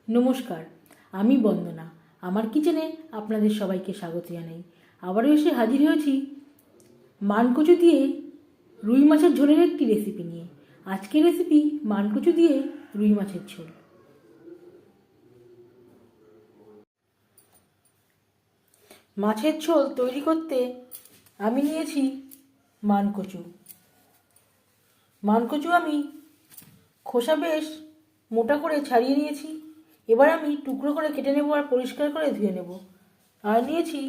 নমস্কার, আমি বন্দনা। আমার কিচেনে আপনাদের সবাইকে স্বাগত জানাই। আবারও এসে হাজির হয়েছি মানকচু দিয়ে রুই মাছের ঝোলের একটি রেসিপি নিয়ে। আজকের রেসিপি মানকচু দিয়ে রুই মাছের ঝোল। মাছের ঝোল তৈরি করতে আমি নিয়েছি মানকচু। মানকচু আমি খোসা বেশ মোটা করে ছাড়িয়ে নিয়েছি। এবার আমি টুকরো করে কেটে নেব আর পরিষ্কার করে ধুয়ে নেব। আর নিয়েছি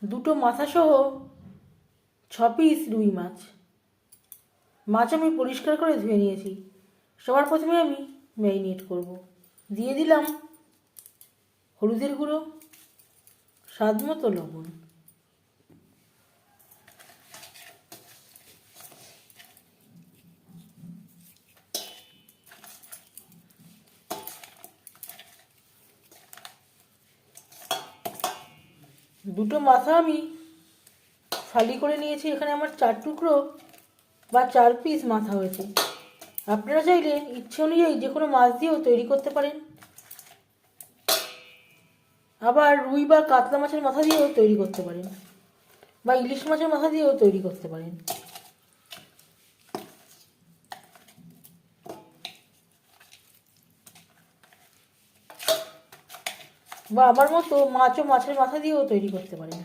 দুটো মাথাসহ 6 পিস রুই মাছ। মাছ আমি পরিষ্কার করে ধুয়ে নিয়েছি। সবার প্রথমে আমি ম্যারিনেট করব। দিয়ে দিলাম হলুদের গুঁড়ো, স্বাদ মতো লবণ, দুটো মাথা আমি ফালি করে নিয়েছি। এখানে আমার 4 টুকরো বা 4 পিস মাথা হয়েছে। আপনারা চাইলে ইচ্ছে অনুযায়ী যে কোনো মাছ দিয়েও তৈরি করতে পারেন, আবার রুই বা কাতলা মাছের মাথা দিয়েও তৈরি করতে পারেন, বা ইলিশ মাছের মাথা দিয়েও তৈরি করতে পারেন। বা আমার মতো মাছ ও মাছের মাথা দিয়েও তৈরি করতে পারেন।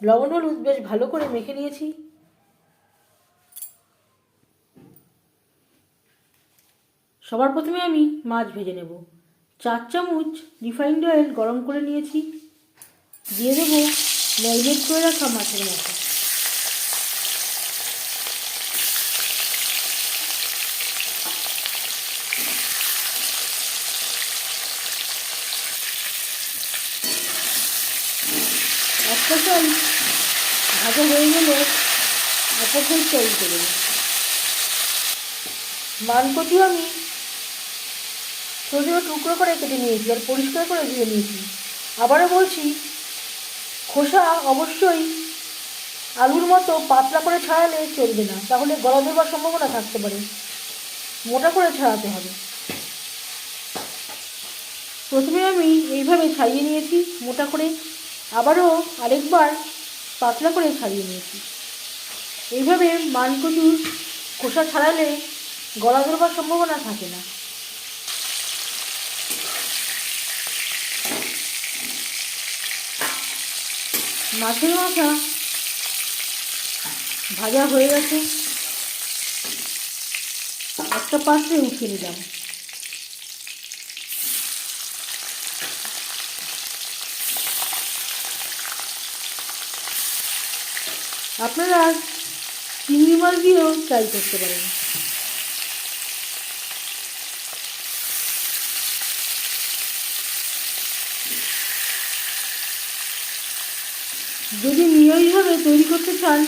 লবণ হলুদ বেশ ভালো করে মেখে নিয়েছি। সবার প্রথমে আমি মাছ ভেজে নেব। 4 চামচ রিফাইন্ড অয়েল গরম করে নিয়েছি। দিয়ে দেব ম্যারিনেট করে রাখা মাছের মাথা। একটা সাইড ভাজা হয়ে গেলে অপর সাইডটা উল্টে দেবো। মানকচু আমি ছোটো ছোটো টুকরো করে কেটে নিয়েছি আর পরিষ্কার করে ধুয়ে নিয়েছি। আবারও বলছি, খোসা অবশ্যই আলুর মতো পাতলা করে ছাড়ালে চলবে না, তাহলে গলা ধরবার সম্ভাবনা থাকতে পারে। মোটা করে ছাড়াতে হবে। প্রথমে আমি এইভাবে ছাড়িয়ে নিয়েছি মোটা করে, আবারও আরেকবার পাতলা করে ছাড়িয়ে নিয়েছি। এইভাবে মানকচুর খোসা ছাড়ালে গলা ধরবার সম্ভাবনা থাকে না। মাছের মাথা ভাজা হয়ে গেছে, একটা পাত্রে উঠিয়ে নিলাম। আপনারা চিংড়ি মাছ দিয়েও ট্রাই করতে পারেন। যদি নিয়মিতভাবে তৈরি করতে চান,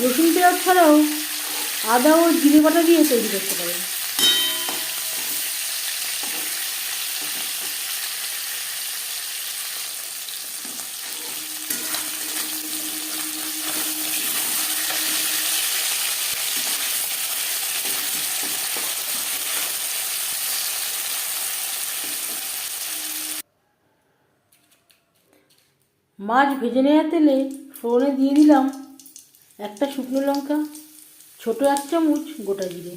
রসুন পেঁয়াজ ছাড়াও আদা ও জিরে বাটা দিয়ে তৈরি করতে পারেন। মাছ ভেজে নেওয়া তেলে ফোড়নে দিয়ে দিলাম একটা শুকনো লঙ্কা, ছোট 1 চামচ গোটা জিরে।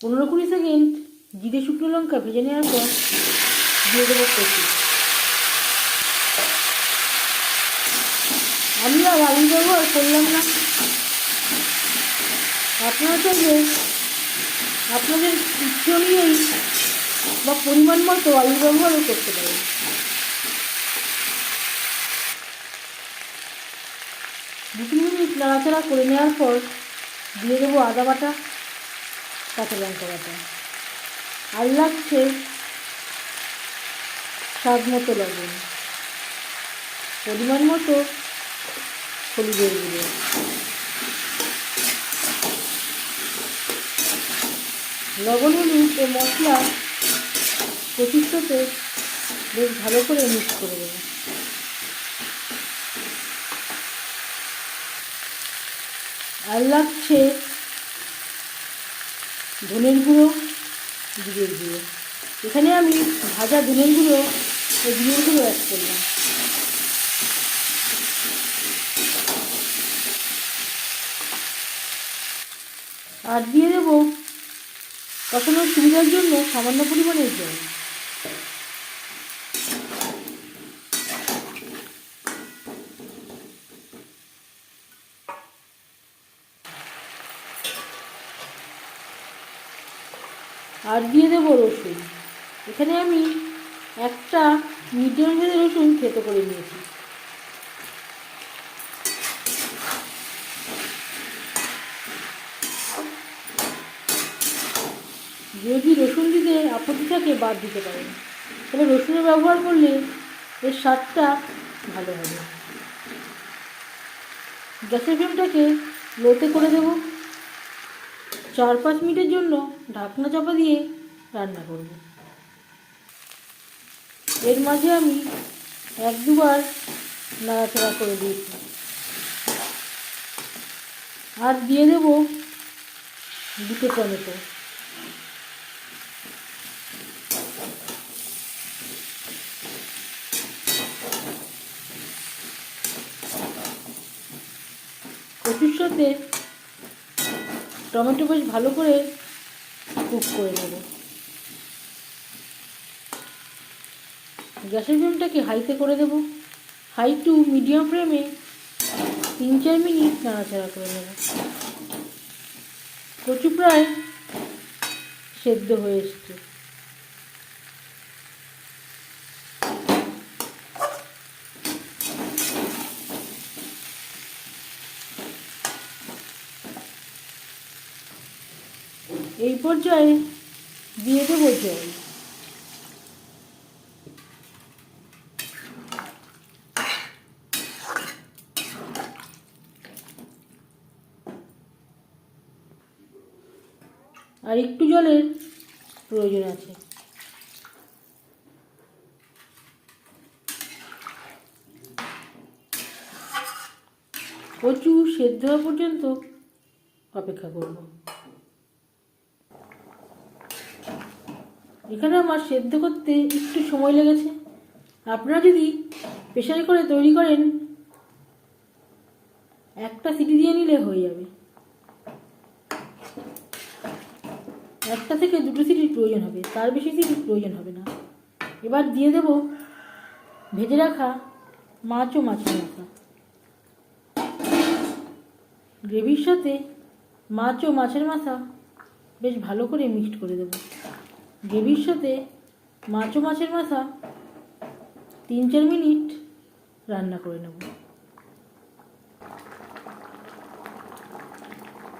পনেরো 20 সেকেন্ড জিরে শুকনো লঙ্কা ভেজে নেওয়ার পর দিয়ে দেবো কচু। আমি আর আলু ব্যবহার করলাম না। আপনারা চাইলে আপনাদের ইচ্ছে অনুযায়ী বা পরিমাণ মতো আলু ব্যবহারও করতে পারেন। দু 3 মিনিট নাড়াচাড়া করে নেওয়ার পর দিয়ে দেবো আদা বাটা, কাঁচা লঙ্কা বাটা, আর লাগছে স্বাদ মতো লবণ, পরিমাণ মতো হলুদের গুঁড়ো। লবণ হলুদ ও মশলা কচুর সাথে বেশ ভালো করে মিক্স করে দেবো। আর লাগছে ধনের গুঁড়ো, জিরের গুঁড়ো। এখানে আমি ভাজা ধনের গুঁড়ো ও জিরের গুঁড়ো অ্যাড করলাম। আর দিয়ে দেবো কষানোর সুবিধার জন্য সামান্য পরিমাণের জল। আর দিয়ে দেবো রসুন। এখানে আমি একটা মিডিয়াম সাইজের রসুন থেতো করে নিয়েছি। যদি রসুন দিতে আপত্তি থাকে বাদ দিতে পারেন, তবে রসুনের ব্যবহার করলে এর স্বাদটা ভালো হবে। গ্যাসের ফ্লেমটাকে লোতে করে দেব। 4-5 মিনিটের জন্য ঢাকনা চাপা দিয়ে রান্না করব। এর মাঝে আমি 1-2 বার নাড়াচাড়া করে দিয়েছি। আর দিয়ে দেব 2টো টমেটো। কচুর সাথে টমেটো বেশ ভালো করে কুক করে নেব। গ্যাসের ফ্লেমটাকে হাইতে করে দেব। হাই টু মিডিয়াম ফ্লেমে 3-4 মিনিট নাড়াচাড়া করে নেব। কচু প্রায় সেদ্ধ হয়ে এসছে। এই পর্যায়ে দিয়ে দেবো জল। আর একটু জলের প্রয়োজন আছে। কচু সেদ্ধ হওয়া পর্যন্ত অপেক্ষা করব। এখানে আমার সেদ্ধ করতে একটু সময় লেগেছে। আপনারা যদি প্রেসারে করে তৈরি করেন, একটা সিটি দিয়ে নিলে হয়ে যাবে। 1 থেকে 2টো সিটির প্রয়োজন হবে, তার বেশি সিটির প্রয়োজন হবে না। এবার দিয়ে দেব ভেজে রাখা মাছ ও মাছের মাথা। গ্রেভির সাথে মাছ ও মাছের মাথা বেশ ভালো করে মিক্সড করে দেব। গ্রেভির সাথে মাছ ও মাছের মাথা 3-4 মিনিট রান্না করে নেব।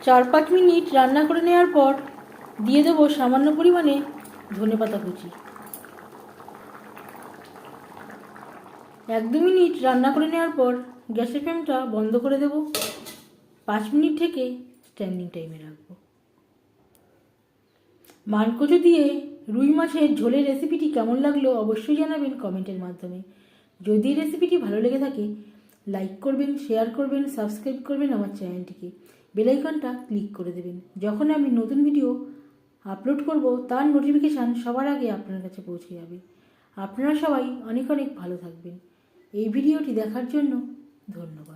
4-5 মিনিট রান্না করে নেওয়ার পর দিয়ে দেবো সামান্য পরিমাণে ধনেপাতা কুচি। 1-2 মিনিট রান্না করে নেওয়ার পর গ্যাসের ফ্লেমটা বন্ধ করে দেব। 5 মিনিট থেকে স্ট্যান্ডিং টাইমে রাখবো। মানকচু দিয়ে রুই মাছের ঝোলের রেসিপিটি কেমন লাগলো অবশ্যই জানাবেন কমেন্টের মাধ্যমে। যদি রেসিপিটি ভালো লেগে থাকে লাইক করবেন, শেয়ার করবেন, সাবস্ক্রাইব করবেন আমার চ্যানেলটিকে। বেল আইকনটা ক্লিক করে দেবেন। যখন আমি নতুন ভিডিও আপলোড করব তার নোটিফিকেশান সবার আগে আপনার কাছে পৌঁছে যাবে। আপনারা সবাই অনেক অনেক ভালো থাকবেন। এই ভিডিওটি দেখার জন্য ধন্যবাদ।